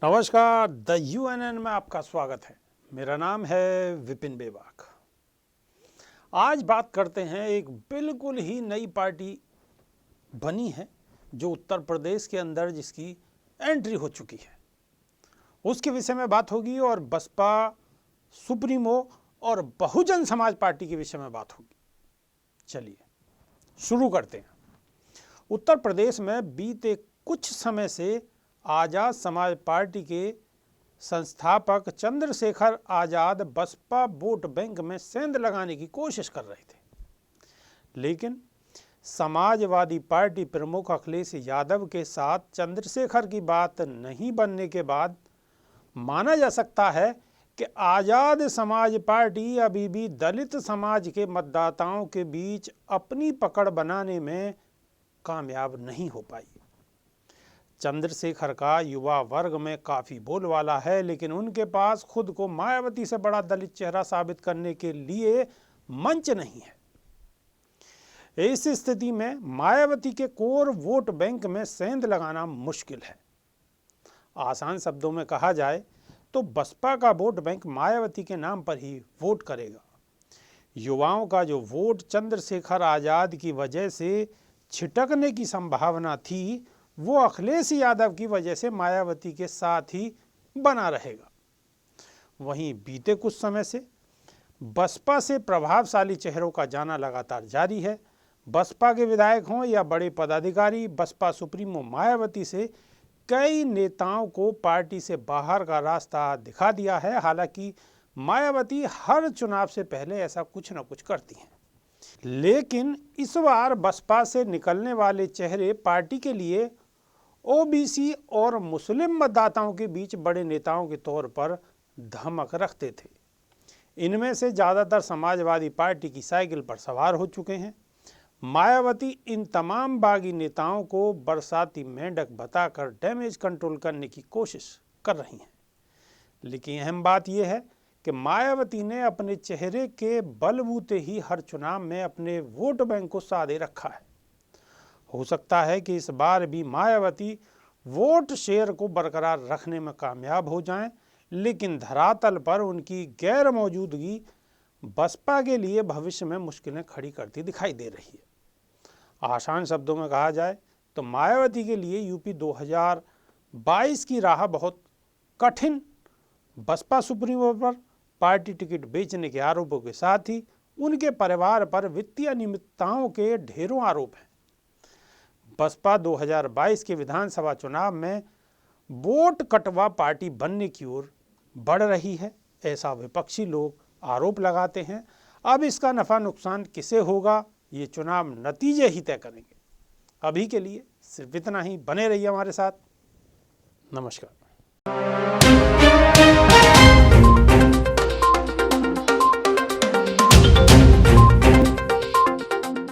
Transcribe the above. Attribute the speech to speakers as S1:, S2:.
S1: नमस्कार, the UNN में आपका स्वागत है। मेरा नाम है विपिन बेबाक। आज बात करते हैं एक बिल्कुल ही नई पार्टी बनी है जो उत्तर प्रदेश के अंदर जिसकी एंट्री हो चुकी है, उसके विषय में बात होगी और बसपा सुप्रीमो और बहुजन समाज पार्टी के विषय में बात होगी। चलिए शुरू करते हैं। उत्तर प्रदेश में बीते कुछ समय से आज़ाद समाज पार्टी के संस्थापक चंद्रशेखर आज़ाद बसपा वोट बैंक में सेंध लगाने की कोशिश कर रहे थे, लेकिन समाजवादी पार्टी प्रमुख अखिलेश यादव के साथ चंद्रशेखर की बात नहीं बनने के बाद माना जा सकता है कि आज़ाद समाज पार्टी अभी भी दलित समाज के मतदाताओं के बीच अपनी पकड़ बनाने में कामयाब नहीं हो पाई। चंद्रशेखर का युवा वर्ग में काफ़ी बोलबाला है, लेकिन उनके पास खुद को मायावती से बड़ा दलित चेहरा साबित करने के लिए मंच नहीं है। इस स्थिति में मायावती के कोर वोट बैंक में सेंध लगाना मुश्किल है। आसान शब्दों में कहा जाए तो बसपा का वोट बैंक मायावती के नाम पर ही वोट करेगा। युवाओं का जो वोट चंद्रशेखर आज़ाद की वजह से छिटकने की संभावना थी, वो अखिलेश यादव की वजह से मायावती के साथ ही बना रहेगा। वहीं बीते कुछ समय से बसपा से प्रभावशाली चेहरों का जाना लगातार जारी है। बसपा के विधायक हों या बड़े पदाधिकारी, बसपा सुप्रीमो मायावती से कई नेताओं को पार्टी से बाहर का रास्ता दिखा दिया है। हालांकि मायावती हर चुनाव से पहले ऐसा कुछ न कुछ करती हैं, लेकिन इस बार बसपा से निकलने वाले चेहरे पार्टी के लिए ओबीसी और मुस्लिम मतदाताओं के बीच बड़े नेताओं के तौर पर धमक रखते थे। इनमें से ज़्यादातर समाजवादी पार्टी की साइकिल पर सवार हो चुके हैं। मायावती इन तमाम बागी नेताओं को बरसाती मेंढक बताकर डैमेज कंट्रोल करने की कोशिश कर रही हैं। लेकिन अहम बात यह है कि मायावती ने अपने चेहरे के बलबूते ही हर चुनाव में अपने वोट बैंक को साधे रखा है। हो सकता है कि इस बार भी मायावती वोट शेयर को बरकरार रखने में कामयाब हो जाएं, लेकिन धरातल पर उनकी गैर मौजूदगी बसपा के लिए भविष्य में मुश्किलें खड़ी करती दिखाई दे रही है। आसान शब्दों में कहा जाए तो मायावती के लिए यूपी 2022 की राह बहुत कठिन। बसपा सुप्रीमो पर पार्टी टिकट बेचने के आरोपों के साथ ही उनके परिवार पर वित्तीय अनियमितताओं के ढेरों आरोप हैं। बसपा 2022 के विधानसभा चुनाव में वोट कटवा पार्टी बनने की ओर बढ़ रही है, ऐसा विपक्षी लोग आरोप लगाते हैं। अब इसका नफा नुकसान किसे होगा, ये चुनाव नतीजे ही तय करेंगे। अभी के लिए सिर्फ इतना ही। बने रहिए हमारे साथ। नमस्कार।